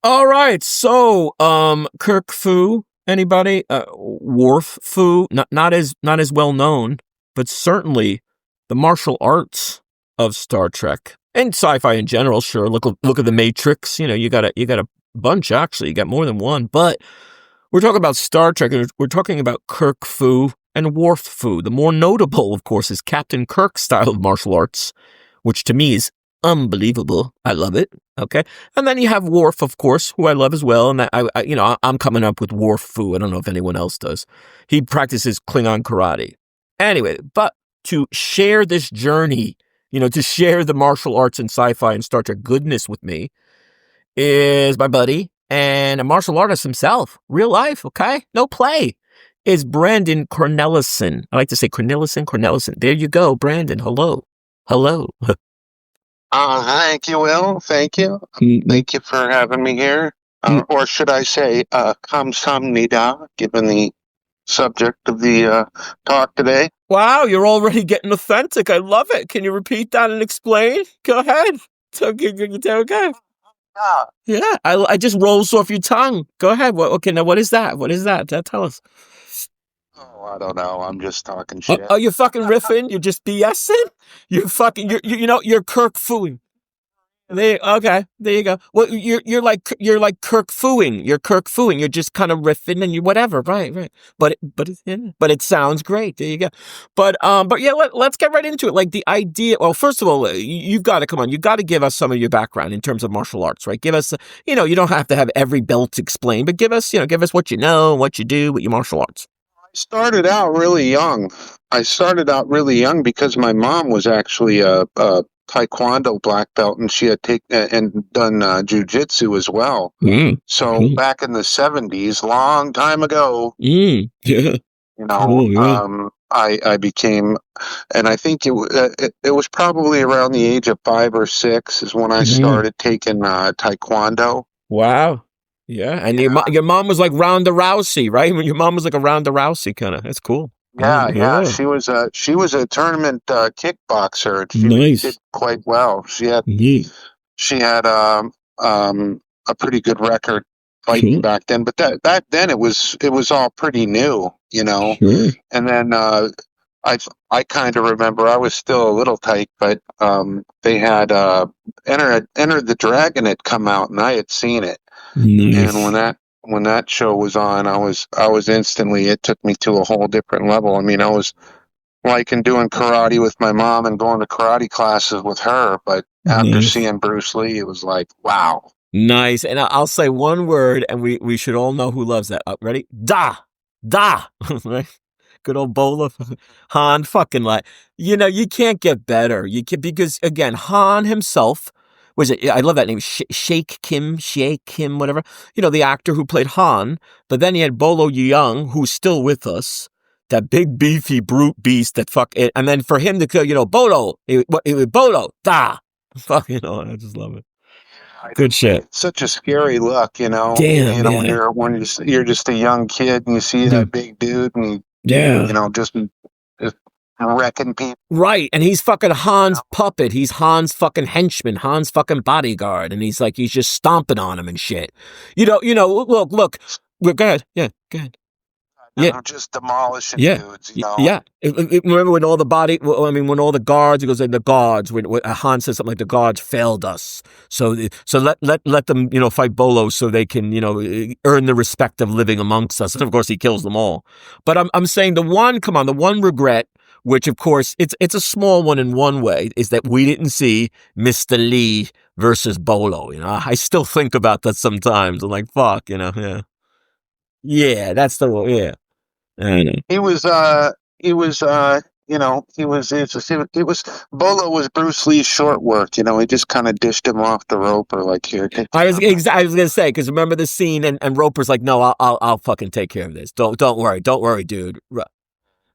All right, so Kirk Fu, anybody? Worf Fu, not as well known, but certainly the martial arts of Star Trek and sci-fi in general. Sure, look at the Matrix. You got a bunch actually. You got more than one, but we're talking about Star Trek, and we're talking about Kirk Fu and Worf Fu. The more notable, of course, is Captain Kirk's style of martial arts, which to me is unbelievable. I love it. Okay. And then you have Worf, of course, who I love as well. And I'm coming up with Worf Fu. I don't know if anyone else does. He practices Klingon Karate. Anyway, but to share this journey, to share the martial arts and sci-fi and Star Trek goodness with me is my buddy and a martial artist himself. Real life, okay? No play. Is Brandon Cornelison. I like to say Cornelison. There you go, Brandon. Hello. Thank you, Will. Thank you. Thank you for having me here. Or should I say, kamsamnida, given the subject of the talk today. Wow, you're already getting authentic. I love it. Can you repeat that and explain? Go ahead. Okay. Yeah, I just rolls off your tongue. Go ahead. Okay, now what is that? Tell us. Oh, I don't know. I'm just talking shit. Oh, you're fucking riffing? You're just BSing? You're Kirk Fuing. Okay, there you go. Well, you're like Kirk Fuing. You're Kirk Fuing. You're just kind of riffing and you whatever, right. But it sounds great. There you go. But yeah, let's get right into it. Like the idea. Well, first of all, you've got to come on. You've got to give us some of your background in terms of martial arts, right? Give us, you don't have to have every belt explained, but give us what you know, what you do with your martial arts. I started out really young. Because my mom was actually a Taekwondo black belt, and she had done jujitsu as well. So back in the 70s, long time ago, I became, and I think it was probably around the age of 5 or 6 is when I started taking Taekwondo. Wow. Yeah, and your mom was like Ronda Rousey, right? Your mom was like a Ronda Rousey kind of. That's cool. Yeah. She was a tournament kickboxer. And she did quite well. She had a pretty good record fighting back then. But back then it was all pretty new, Sure. And then I kind of remember I was still a little tight, but they had Enter the Dragon had come out, and I had seen it. Nice. And when that show was on, I was instantly, it took me to a whole different level. I mean, I was liking doing karate with my mom and going to karate classes with her, but after seeing Bruce Lee, it was like, wow. Nice. And I'll say one word, and we should all know who loves that. Ready? Da. Right? Good old Bola. Han fucking you can't get better. Because again, Han himself I love that name, Sheikh Kim, whatever. The actor who played Han. But then you had Bolo Yeung, who's still with us. That big, beefy, brute beast that fuck it. And then for him to kill, Bolo, Bolo, da. Fuck, I just love it. Good shit. It's such a scary look, Damn, when you're just a young kid and you see that big dude and just wrecking people. Right, and he's fucking Han's puppet. He's Han's fucking henchman, Han's fucking bodyguard, and he's just stomping on him and shit. Look. Go ahead. Yeah, go ahead. Just demolishing dudes, Yeah. Remember when all the guards, he goes, the guards, when Han says something like, the guards failed us. So let them, fight Bolo so they can, earn the respect of living amongst us. And of course he kills them all. But I'm saying the one regret, which of course it's a small one in one way, is that we didn't see Mr. Lee versus Bolo. I still think about that sometimes. I'm like, fuck, yeah. Yeah, that's the one, yeah. I know. He was Bolo was Bruce Lee's short work. He just kind of dished him off the rope or like here. I was gonna say, because remember the scene and Roper's like, no, I'll fucking take care of this. Don't worry, dude.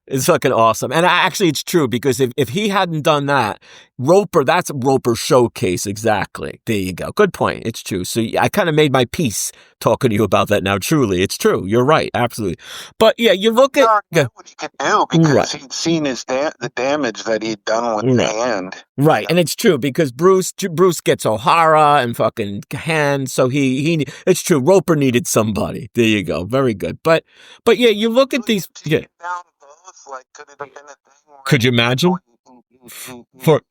It's fucking awesome. And actually, it's true, because if he hadn't done that, that's Roper's showcase. Exactly. There you go. Good point. It's true. So I kind of made my peace talking to you about that now. Truly, it's true. You're right. Absolutely. But yeah, you look at what he could do, because he'd seen the damage that he'd done with the hand. Right. And it's true, because Bruce gets O'Hara and fucking Han. So it's true. Roper needed somebody. There you go. Very good. But yeah, you look at these. Yeah. Like, could it have been a thing? Could you imagine?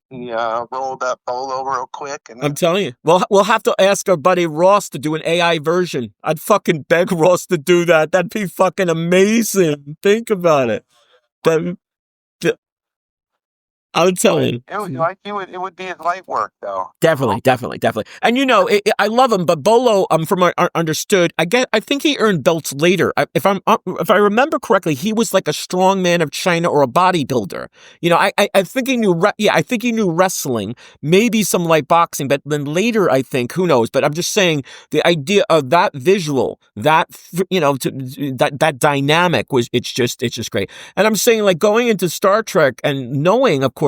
He rolled that pole real quick. And I'm telling you. We'll have to ask our buddy Ross to do an AI version. I'd fucking beg Ross to do that. That'd be fucking amazing. Think about it. I'm telling you. It would be his light work, though. Definitely. And I love him, but Bolo, from what I understood, I think he earned belts later. If I remember correctly, he was like a strongman of China or a bodybuilder. I think he knew. I think he knew wrestling, maybe some light boxing, but then later, I think, who knows? But I'm just saying, the idea of that visual, that that dynamic it's just great. And I'm saying, like, going into Star Trek and knowing, of course,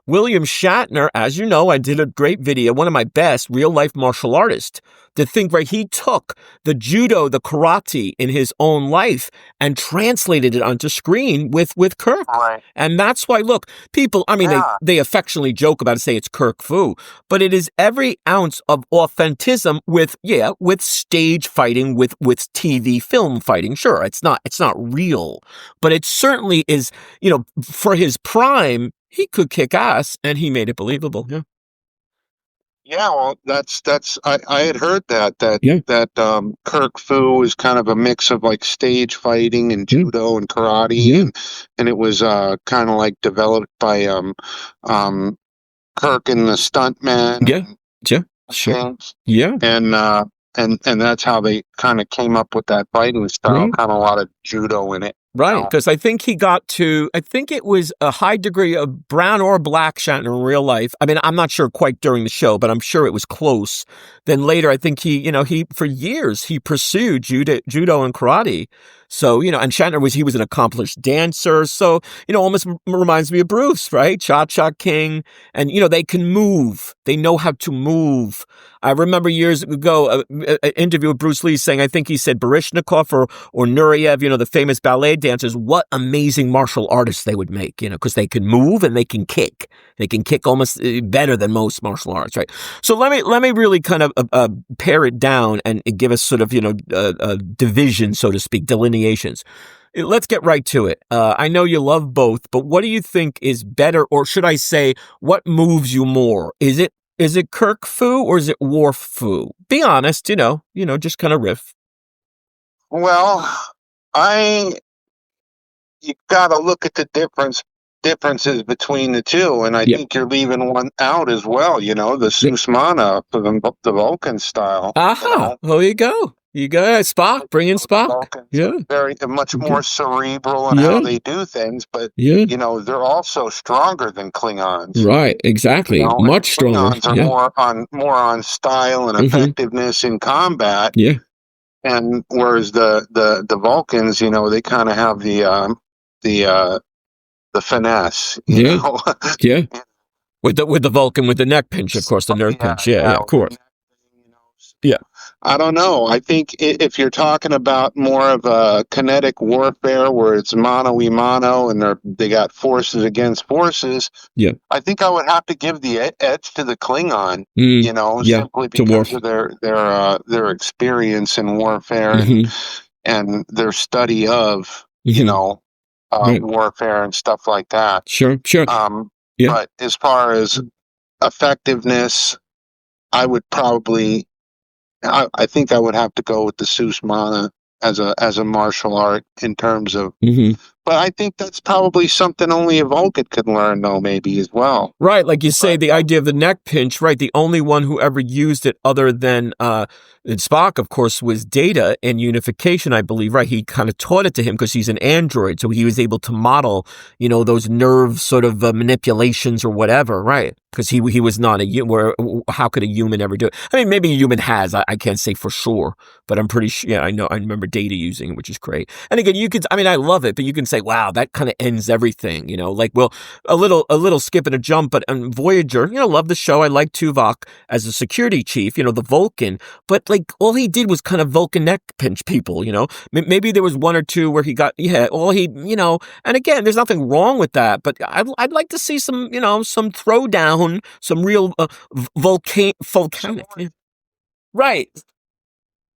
William Shatner, as you know, I did a great video, one of my best real-life martial artists, to think, right, he took the judo, the karate in his own life and translated it onto screen with Kirk. Right. And that's why, look, people, I mean, they affectionately joke about it, say it's Kirk Fu, but it is every ounce of authentism with stage fighting, with TV film fighting. Sure, it's not real, but it certainly is, for his prime, he could kick ass, and he made it believable. Yeah. Yeah, well, I had heard that Kirk Fu is kind of a mix of like stage fighting and judo and karate, and it was kind of like developed by Kirk and the stuntman. Yeah, sure. Yeah, and that's how they kind of came up with that fighting style. Kind of a lot of judo in it. Right, because I think it was a high degree of brown or black Shatner in real life. I mean, I'm not sure quite during the show, but I'm sure it was close. Then later, I think he for years, he pursued judo and karate. So, and Shatner was an accomplished dancer. So, almost reminds me of Bruce, right? Cha-Cha King. And, they can move. They know how to move. I remember years ago, an interview with Bruce Lee saying, I think he said Baryshnikov or Nureyev, the famous ballet dancers, what amazing martial artists they would make, because they can move and they can kick. They can kick almost better than most martial arts, right? So let me really kind of pare it down and give us sort of, a division, so to speak, delineations. Let's get right to it. I know you love both, but what do you think is better, or should I say, what moves you more? Is it Kirk Fu or is it Worf Fu? Be honest, just kind of riff. Well, you got to look at the differences between the two, and I think you're leaving one out as well. The Susmana for the Vulcan style. Aha! There you go. You got Spock. Bring in Spock. They're much more cerebral in how they do things, but they're also stronger than Klingons. Right. Exactly. Much stronger. Klingons are more on style and effectiveness in combat. Yeah. And whereas the Vulcans, they kind of have the finesse. You know? Yeah. With the Vulcan, with the neck pinch, of course, the nerve pinch. Yeah, of course. Yeah. I don't know. I think if you're talking about more of a kinetic warfare where it's mano a mano and they got forces against forces, I think I would have to give the edge to the Klingon, simply because of their experience in warfare and their study of, warfare and stuff like that. Sure. But as far as effectiveness, I would probably... I think I would have to go with the Susmana as a martial art in terms of, but I think that's probably something only a Vulcan could learn, though, maybe as well. Right, like you say, the idea of the neck pinch, right? The only one who ever used it, other than Spock, of course, was Data in Unification, I believe. Right, he kind of taught it to him because he's an android, so he was able to model, those nerve sort of manipulations or whatever, right? Because he was not a human. How could a human ever do it? I mean, maybe a human has. I can't say for sure, but I'm pretty sure. Yeah, I know. I remember Data using it, which is great. And again, I love it, but you can say, say, wow, that kind of ends everything, like, well, a little skip and a jump, but Voyager, love the show. I like Tuvok as a security chief, the Vulcan, but like all he did was kind of Vulcan neck pinch people, maybe there was one or two where he got, and again, there's nothing wrong with that, but I'd like to see some, some throwdown, some real volcanic, right.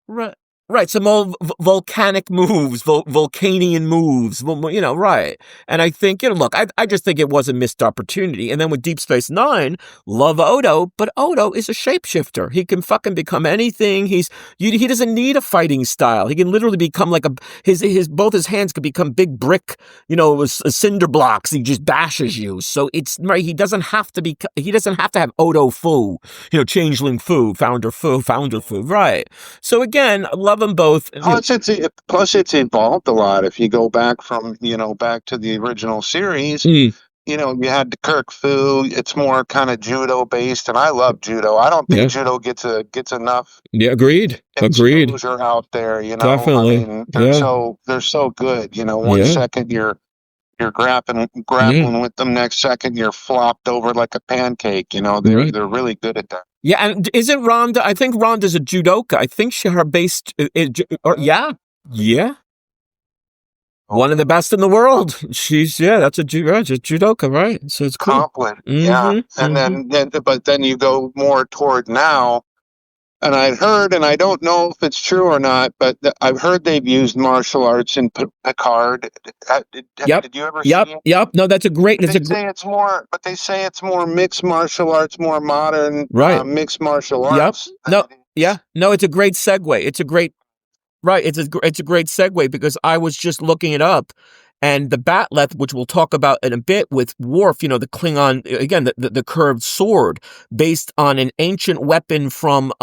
Right. Right. Some old volcanic moves, volcanian moves, right. And I think, look, I just think it was a missed opportunity. And then with Deep Space Nine, love Odo, but Odo is a shapeshifter. He can fucking become anything. He doesn't need a fighting style. He can literally become like both his hands could become big brick, cinder blocks. He just bashes you. So it's right. He doesn't have to have Odo Fu, changeling Fu, founder Fu. Right. So again, I love them both. Plus, it's evolved a lot. If you go back from back to the original series, you had the Kirk Fu. It's more kind of judo based, and I love judo. I don't think judo gets enough. Yeah, agreed. Exposure out there. Definitely. I mean, they're so good. One second you're grappling with them, next second you're flopped over like a pancake. They're really good at that. Yeah, and is it Rhonda? I think Rhonda's a judoka. I think her yeah. One of the best in the world. That's a judoka, right? So it's cool. Accomplished, yeah. And then you go more toward now. And I'd heard, and I don't know if it's true or not, but I've heard they've used martial arts in Picard. Did you ever see it? Yep. No, that's a great. They say it's more mixed martial arts, more modern, mixed martial arts. No, it's a great segue. It's a great, right. It's a great segue because I was just looking it up. And the batleth, which we'll talk about in a bit with Worf, the Klingon, again, the curved sword, based on an ancient weapon from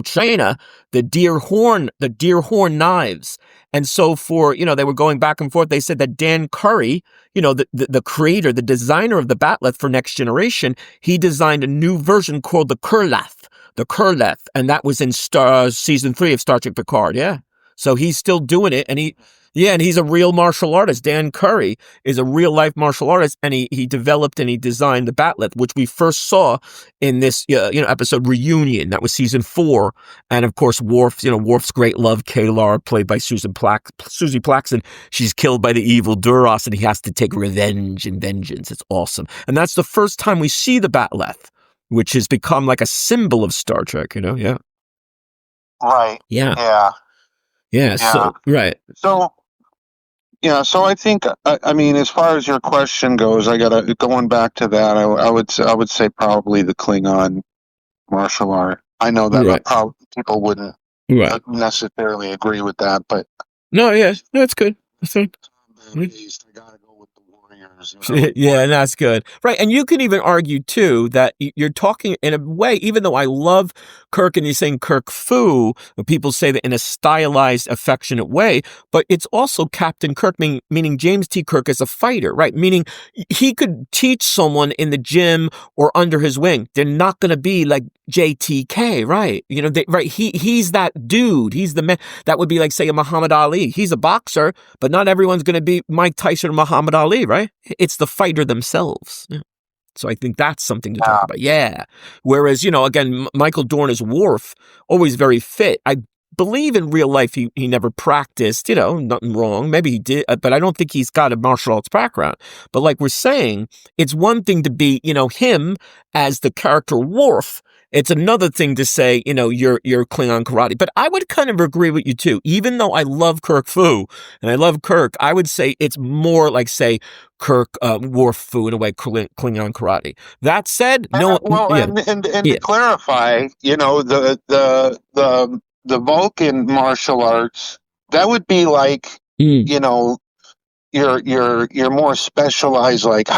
China, the deer horn knives. And so they were going back and forth. They said that Dan Curry, the creator, the designer of the batleth for Next Generation, he designed a new version called the Kurleth, and that was in season 3 of Star Trek Picard. Yeah. So he's still doing it, and he's a real martial artist. Dan Curry is a real-life martial artist, and he developed and he designed the batleth, which we first saw in this episode Reunion. That was season 4, and of course Worf's great love, Kalar, played by Susie Plaxton. She's killed by the evil Duras, and he has to take revenge and vengeance. It's awesome, and that's the first time we see the batleth, which has become like a symbol of Star Trek. Yeah. Right. Yeah. Yeah. So right. So I think I mean, as far as your question goes, going back to that. I would say probably the Klingon martial art. I know that people wouldn't necessarily agree with that, but that's good. That's good. I gotta go with the Warriors. Yeah, that's good. Right, and you can even argue, too, that you're talking in a way, even though I love Kirk and you're saying Kirk Fu, people say that in a stylized, affectionate way, but it's also Captain Kirk, meaning James T. Kirk as a fighter, right? Meaning he could teach someone in the gym or under his wing. They're not going to be like JTK, right? He's that dude. He's the man. That would be like, say, a Muhammad Ali. He's a boxer, but not everyone's going to be Mike Tyson or Muhammad Ali, right? It's the fighter themselves. Yeah. So I think that's something to talk about. Yeah. Whereas, again, Michael Dorn as Worf, always very fit. I believe in real life he never practiced, nothing wrong. Maybe he did, but I don't think he's got a martial arts background. But like we're saying, it's one thing to be, him as the character Worf. It's another thing to say, you're Klingon Karate. But I would kind of agree with you, too. Even though I love Kirk Fu and I love Kirk, I would say it's more like, say, Kirk Worf Fu in a way, Klingon Karate. That said, no. And to clarify, the Vulcan martial arts, that would be like, you're more specialized, like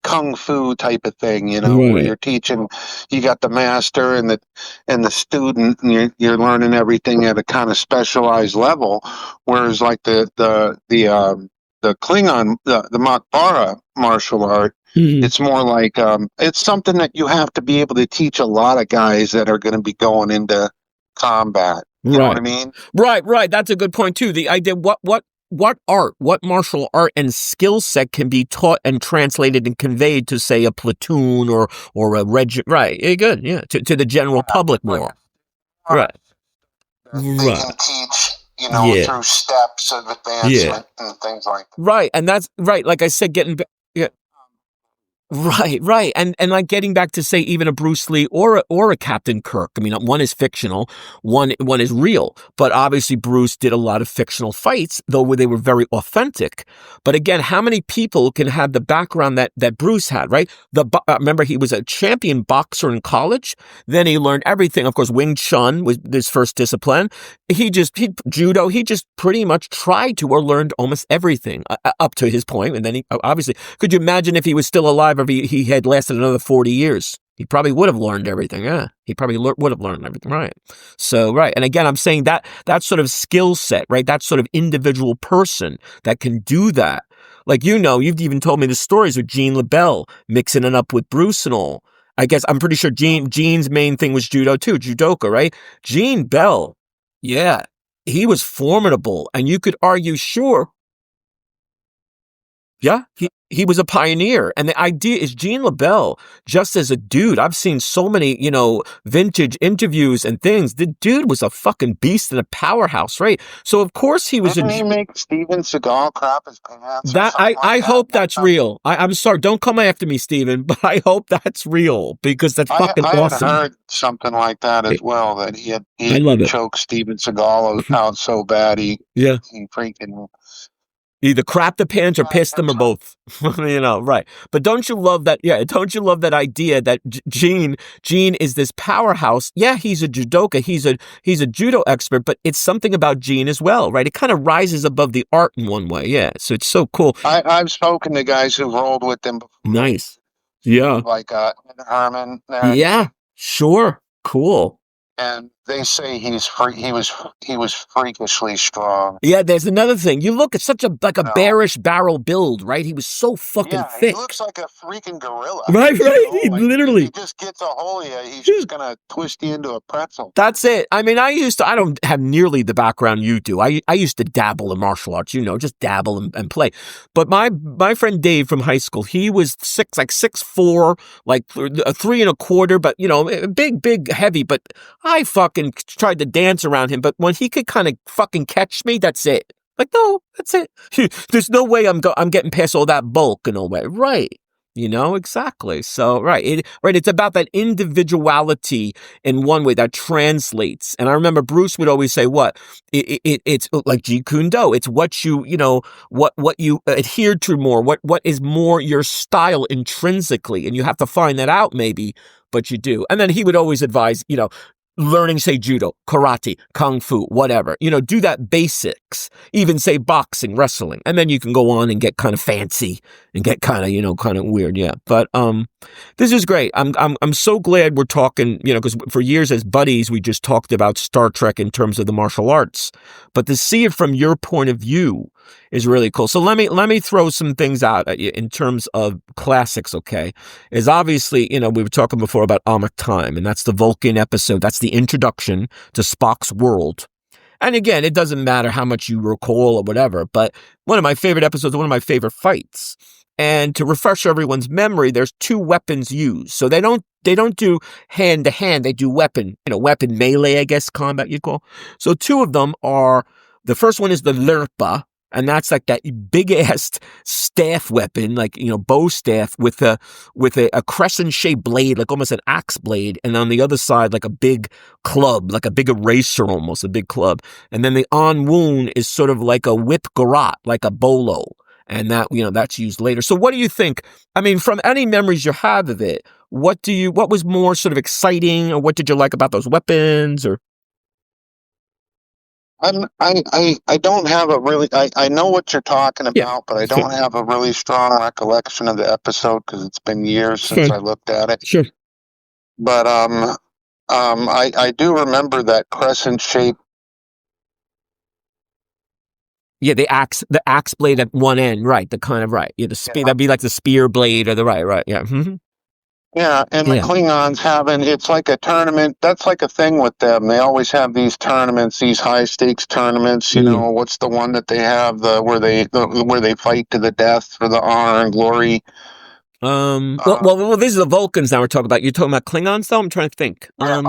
kung fu type of thing, where you're teaching, you got the master and the student, and you're learning everything at a kind of specialized level. Whereas like the Klingon, the Mok'bara martial art, it's more like it's something that you have to be able to teach a lot of guys that are going to be going into combat. You know what I mean? Right. That's a good point too. The idea, what what martial art and skill set can be taught and translated and conveyed to, say, a platoon or a regiment? Right. Good. Yeah. To the general public more. Right. They can teach, through steps of advancement and things like that. Right. And that's right. Like I said, Right. And like getting back to, say, even a Bruce Lee or a Captain Kirk. I mean, one is fictional, one is real. But obviously Bruce did a lot of fictional fights, though they were very authentic. But again, how many people can have the background that Bruce had, right? Remember, he was a champion boxer in college. Then he learned everything. Of course, Wing Chun was his first discipline. Judo, he just pretty much tried to or learned almost everything up to his point. And then he obviously, could you imagine if he was still alive? If he had lasted another 40 years, he probably would have learned everything. Yeah, he probably would have learned everything. Right. So, right. And again, I'm saying that sort of skill set, right? That sort of individual person that can do that. Like, you've even told me the stories with Gene LaBelle mixing it up with Bruce and all. I guess I'm pretty sure Gene's main thing was judo too, judoka, right? Gene Bell. Yeah, he was formidable. And you could argue, sure. Yeah, he was a pioneer. And the idea is Gene LaBelle, just as a dude, I've seen so many, vintage interviews and things. The dude was a fucking beast and a powerhouse, right? So of course he was. Didn't he make Steven Seagal crap his pants? I hope that's real. I'm sorry, don't come after me, Steven, but I hope that's real because that's fucking awesome. I had heard something like that as well, that he choked Steven Seagal out so bad he freaking either crap the pants or pissed them or both, right. But don't you love that? Yeah. Don't you love that idea that Gene is this powerhouse? Yeah. He's a judoka. He's a judo expert, but it's something about Gene as well, right? It kind of rises above the art in one way. Yeah. So it's so cool. I've spoken to guys who rolled with them before. Nice. Yeah. Like, Herman there. Yeah. Sure. Cool. And they say he was freakishly strong. Yeah, there's another thing. You look at such a bearish barrel build, right? He was so fucking thick. He looks like a freaking gorilla. Right. He literally. He just gets a hold of you. He's just gonna twist you into a pretzel. That's it. I mean, I don't have nearly the background you do. I used to dabble in martial arts, just dabble and play. But my friend Dave from high school, he was 6'4", like 3 1/4, but big, heavy. But I fucking tried to dance around him, but when he could kind of fucking catch me, that's it. Like, no, that's it. There's no way I'm getting past all that bulk and all that. Right. Exactly. So, right. It's about that individuality in one way that translates. And I remember Bruce would always say, what? It's like Jeet Kune Do. It's what what you adhere to more, what is more your style intrinsically. And you have to find that out maybe, but you do. And then he would always advise, learning, say, judo, karate, kung fu, whatever, do that basics, even say boxing, wrestling. And then you can go on and get kind of fancy and get kind of weird. Yeah. But, this is great. I'm so glad we're talking, because for years as buddies, we just talked about Star Trek in terms of the martial arts, but to see it from your point of view is really cool. So let me throw some things out at you in terms of classics. Okay. Is obviously, we were talking before about Amok Time, and that's the Vulcan episode. That's the introduction to Spock's world. And again, it doesn't matter how much you recall or whatever, but one of my favorite episodes, one of my favorite fights. And to refresh everyone's memory, there's 2 weapons used. So they don't do hand to hand. They do weapon melee, I guess, combat you'd call. So 2 of them are, the first one is the Lerpa. And that's like that big ass staff weapon, like, bow staff with a crescent shaped blade, like almost an axe blade. And on the other side, like a big club, like a big eraser, almost a big club. And then the En Woon is sort of like a whip garrote, like a bolo. And that, that's used later. So what do you think? I mean, from any memories you have of it, what was more sort of exciting, or what did you like about those weapons? Or I don't have a really, I know what you're talking about, but I don't have a really strong recollection of the episode because it's been years since I looked at it. Sure. But I do remember that crescent shape. Yeah, the axe blade at one end, right? The kind of right. Yeah, that'd be like the spear blade or the right. Yeah. Mm-hmm. Yeah, and the Klingons it's like a tournament. That's like a thing with them. They always have these tournaments, these high stakes tournaments. You know, what's the one that they have where they fight to the death for the honor and glory? Well, these are the Vulcans now we're talking about. You're talking about Klingons, though? I'm trying to think. I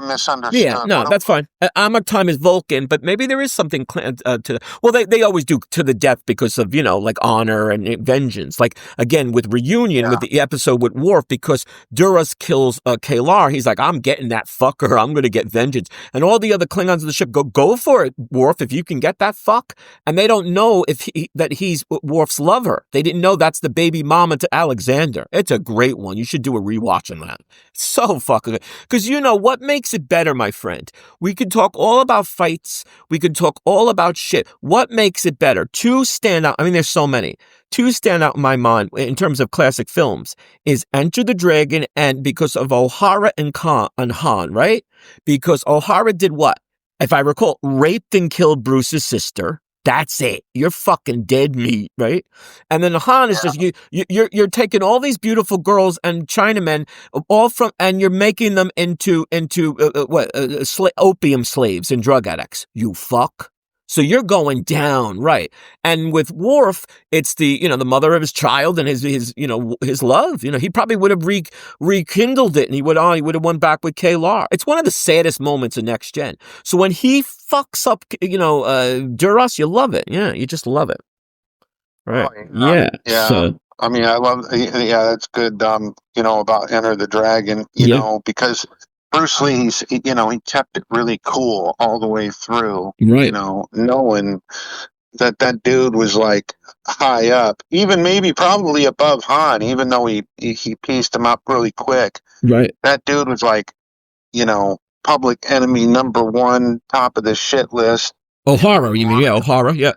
misunderstood. Yeah, no, that's fine. Amok time is Vulcan, but maybe there is something to. Well, they always do to the death because of like honor and vengeance. Like again with Reunion with the episode with Worf, because Duras kills Kalar. He's like, I'm getting that fucker. I'm going to get vengeance. And all the other Klingons of the ship go for it, Worf, if you can get that fuck. And they don't know that he's Worf's lover. They didn't know that's the baby mama to Alexander. It's a great one. You should do a rewatch on that. It's so fucking good. Because you know what makes it better, my friend? We could talk all about fights. We could talk all about shit. What makes it better? Two stand out. I mean, there's so many. Two stand out in my mind in terms of classic films is Enter the Dragon, and because of O'Hara and Han, right? Because O'Hara did what? If I recall, raped and killed Bruce's sister. That's it. You're fucking dead meat, right? And then Han is just you're taking all these beautiful girls and Chinamen, and you're making them into opium slaves and drug addicts. You fuck. So you're going down, right? And with Worf, it's the mother of his child and his love. He probably would have rekindled it, and he would have went back with Kalar. It's one of the saddest moments in Next Gen. So when he fucks up, Duras, you love it. Yeah, you just love it. Right. Yeah. So. I mean, I love. Yeah, that's good. About Enter the Dragon. Because Bruce Lee, he kept it really cool all the way through. Right. Knowing that dude was like high up, even maybe probably above Han, even though he pieced him up really quick. Right. That dude was like, public enemy #1, top of the shit list. O'Hara, you mean? Yeah, O'Hara. Yeah.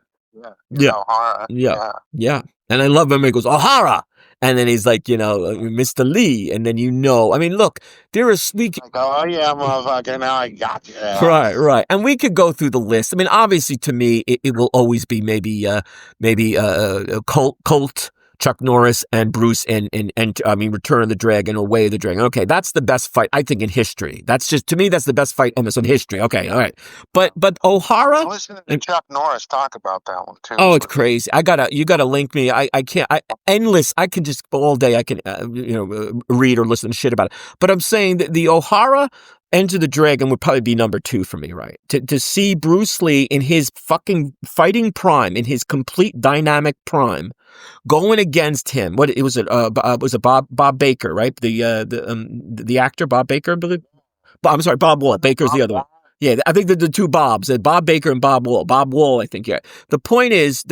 O'Hara. Yeah. And I love him when he goes, O'Hara! And then he's like, Mr. Lee. And then I mean, look, there is... oh, yeah, motherfucker, now I got you. Right. And we could go through the list. I mean, obviously, to me, it will always be maybe Colt, Chuck Norris, and Bruce, and Return of the Dragon or Way of the Dragon. Okay, that's the best fight, I think, in history. That's just, to me, that's the best fight in history. Okay, all right. But O'Hara... Listen to Chuck Norris talk about that one, too. Oh, it's crazy. You gotta link me. I can't, endless. I can just, all day, I can, read or listen to shit about it. But I'm saying that the O'Hara Enter the Dragon would probably be #2 for me, right? To see Bruce Lee in his fucking fighting prime, in his complete dynamic prime, going against him. What it was? Bob Baker, right? The actor Bob Baker, I believe. I'm sorry, Bob Wall. Baker's the other one. Yeah, I think the two Bobs, Bob Baker and Bob Wall. Bob Wall, I think. Yeah. The point is,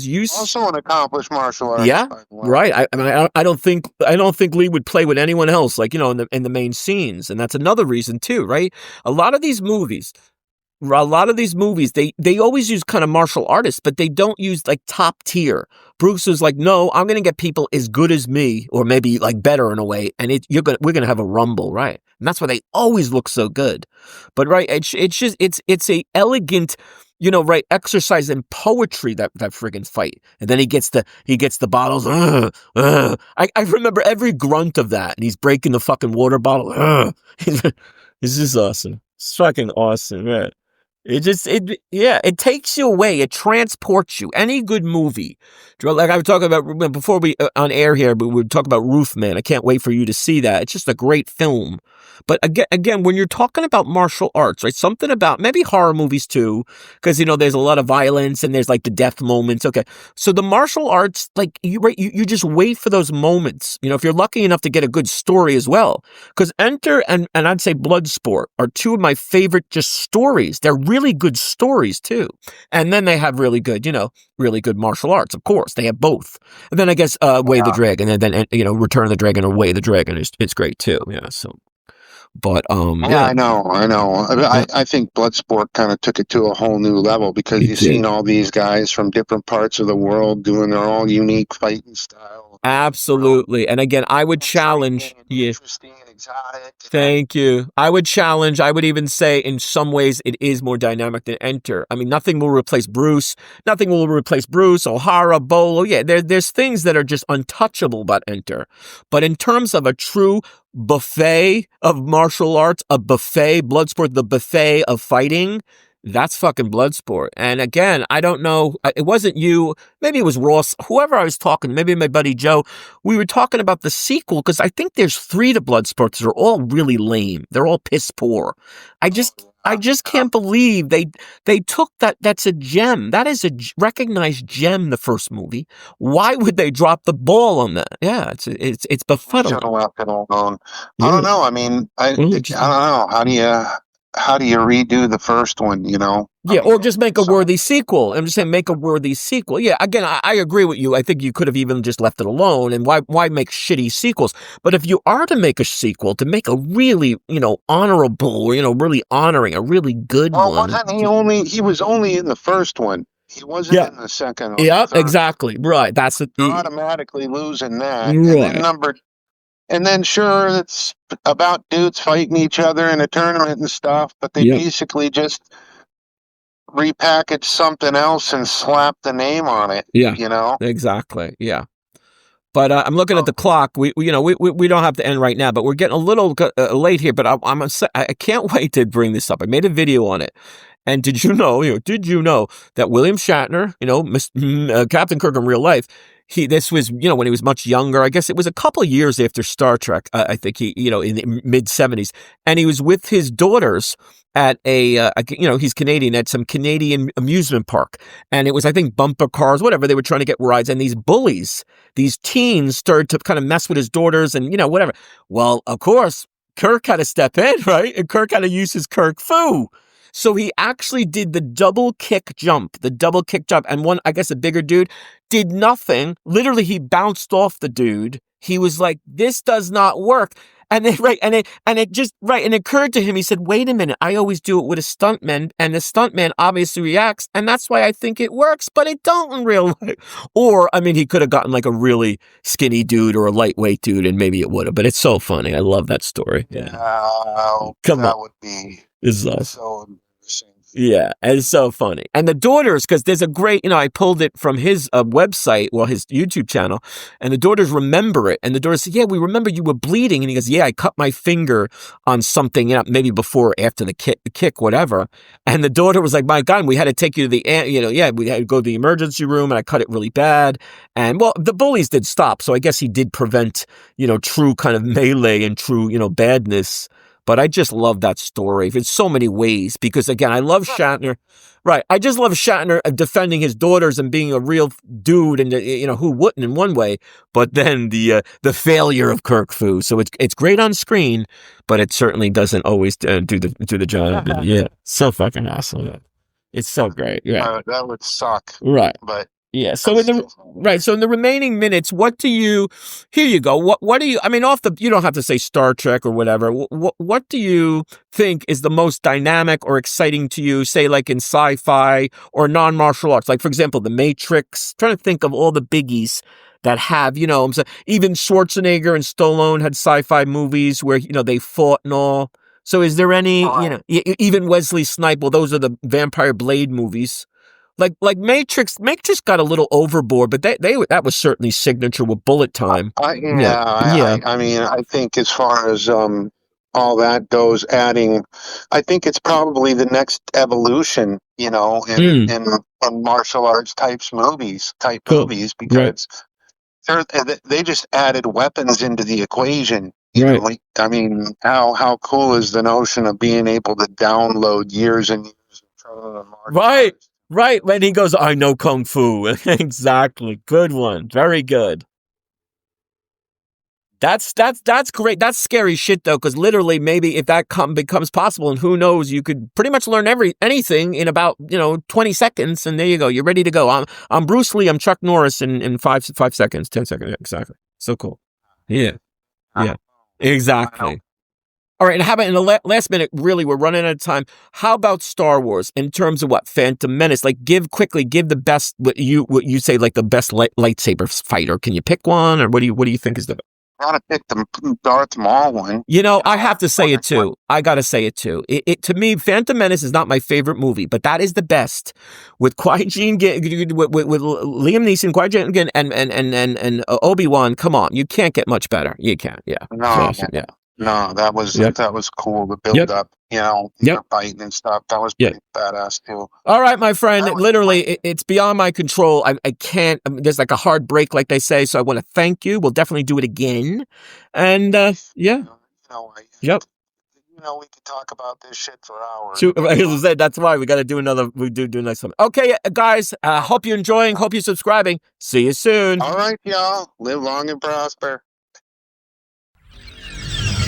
you also an accomplished martial artist. Yeah, right. I don't think Lee would play with anyone else, like in the main scenes, and that's another reason too, right? A lot of these movies, they always use kind of martial artists, but they don't use like top tier. Bruce is like, no, I'm going to get people as good as me, or maybe like better in a way, and we're going to have a rumble, right? And that's why they always look so good. But right, it's a elegant, right, exercise in poetry, that friggin' fight. And then he gets the bottles. I remember every grunt of that, and he's breaking the fucking water bottle. This is awesome. It's fucking awesome, man. It takes you away. It transports you. Any good movie, like I was talking about before we on air here, but we would talk about Roofman. I can't wait for you to see that. It's just a great film. But again, when you're talking about martial arts, right? Something about maybe horror movies too, because there's a lot of violence and there's like the death moments. Okay, so the martial arts, like you just wait for those moments. If you're lucky enough to get a good story as well, because Enter and I'd say Bloodsport are two of my favorite just stories. They're really good stories too, and then they have really good, martial arts. Of course, they have both. And then I guess Way of the Dragon, and then Return of the Dragon or Way of the Dragon is great too. Yeah, so. But I know. I think Bloodsport kind of took it to a whole new level, because you've seen all these guys from different parts of the world doing their all unique fighting style. Absolutely. And again, I would challenge you. Interesting and exotic. Thank you. I would challenge, I would even say in some ways it is more dynamic than Enter. I mean, nothing will replace Bruce. Nothing will replace Bruce, O'Hara, Bolo. Yeah, there's things that are just untouchable about Enter. But in terms of a true buffet of martial arts, a buffet, Bloodsport, the buffet of fighting, that's fucking Bloodsport. And again, I don't know, it wasn't you, maybe it was Ross, whoever I was talking, maybe my buddy Joe, we were talking about the sequel, because I think there's 3 to Bloodsport that are all really lame. They're all piss poor. I just can't believe they took that. That's a gem. That is a recognized gem, the first movie. Why would they drop the ball on that? Yeah, it's befuddling. I don't know. I mean, I don't know. How do you redo the first one, you know? Yeah, or just make a worthy sequel. I'm just saying, make a worthy sequel. Yeah, again, I agree with you. I think you could have even just left it alone, and why make shitty sequels? But if you are to make a sequel, to make a really, honorable, really honoring, a really good one. Wasn't he was only in the first one. He wasn't in the second one. Yeah, exactly. Right. That's it. Automatically losing that. Right. And then sure, it's about dudes fighting each other in a tournament and stuff, but they basically just repackaged something else and slapped the name on it. Yeah, you know, exactly. Yeah. But I'm looking at the clock. We don't have to end right now, but we're getting a little late here. But I can't wait to bring this up. I made a video on it. And did you know that William Shatner, Captain Kirk in real life, this was, when he was much younger, I guess it was a couple of years after Star Trek, I think in the mid-70s, and he was with his daughters at he's Canadian, at some Canadian amusement park. And it was, I think, bumper cars, whatever, they were trying to get rides. And these bullies, these teens started to kind of mess with his daughters and, whatever. Well, of course, Kirk had to step in, right? And Kirk had to use his Kirk Fu. So he actually did the double kick jump. And one, I guess a bigger dude, did nothing. Literally, he bounced off the dude. He was like, this does not work. And then, and it occurred to him, he said, wait a minute, I always do it with a stuntman, and the stuntman obviously reacts, and that's why I think it works, but it don't in real life. Or, I mean, he could have gotten like a really skinny dude or a lightweight dude, and maybe it would have, but it's so funny. I love that story. Yeah. That would be so embarrassing. Yeah, and it's so funny. And the daughters, because there's a great, I pulled it from his website, his YouTube channel, and the daughters remember it. And the daughters say, yeah, we remember you were bleeding. And he goes, yeah, I cut my finger on something, maybe before or after the kick, whatever. And the daughter was like, my God, we had to take you to the, we had to go to the emergency room, and I cut it really bad. And, well, the bullies did stop. So I guess he did prevent, true kind of melee and true, badness. But I just love that story in so many ways because, again, I love Shatner. Right. I just love Shatner defending his daughters and being a real dude and, who wouldn't in one way. But then the failure of Kirk Fu. So it's great on screen, but it certainly doesn't always do the job. Yeah. So fucking awesome. It's so great. Yeah. That would suck. Right. But. Yeah. So in the remaining minutes, here you go. What do you, I mean, you don't have to say Star Trek or whatever. What do you think is the most dynamic or exciting to you, say like in sci-fi or non-martial arts? Like, for example, The Matrix. I'm trying to think of all the biggies that have, even Schwarzenegger and Stallone had sci-fi movies where, they fought and all. So is there any, even Wesley Snipes, well, those are the Vampire Blade movies. Like Matrix got a little overboard, but that was certainly signature with bullet time. I mean, I think as far as all that goes, I think it's probably the next evolution, in martial arts movies, because they just added weapons into the equation. Right. I mean, how cool is the notion of being able to download years and years of training and martial arts? Right, when he goes, I know Kung Fu. Exactly. Good one. Very good. That's great. That's scary shit, though, because literally maybe if that becomes possible, and who knows, you could pretty much learn anything in about, 20 seconds, and there you go. You're ready to go. I'm Bruce Lee. I'm Chuck Norris in 5 seconds, 10 seconds. Exactly. So cool. Yeah. Yeah. Exactly. All right, and how about in the last minute, really, we're running out of time. How about Star Wars in terms of what? Phantom Menace. Like, give the best, what you say, like the best lightsaber fighter. Can you pick one, or what do you think is the best? I gotta pick the Darth Maul one. You know, I have to say it too. I gotta say it too. It to me, Phantom Menace is not my favorite movie, but that is the best. With Qui-Gon, with Liam Neeson, Qui-Gon, and Obi-Wan. Come on, you can't get much better. You can't. Yeah. No, Yeah. no, that was cool. The build up, you know, fighting and stuff. That was pretty badass too. All right, my friend. Literally, it's beyond my control. I can't. There's like a hard break, like they say. So I want to thank you. We'll definitely do it again. And You know, we could talk about this shit for hours. As I said, that's why we got to do another. We do next time. Okay, guys. Hope you're enjoying. Hope you're subscribing. See you soon. All right, y'all. Live long and prosper.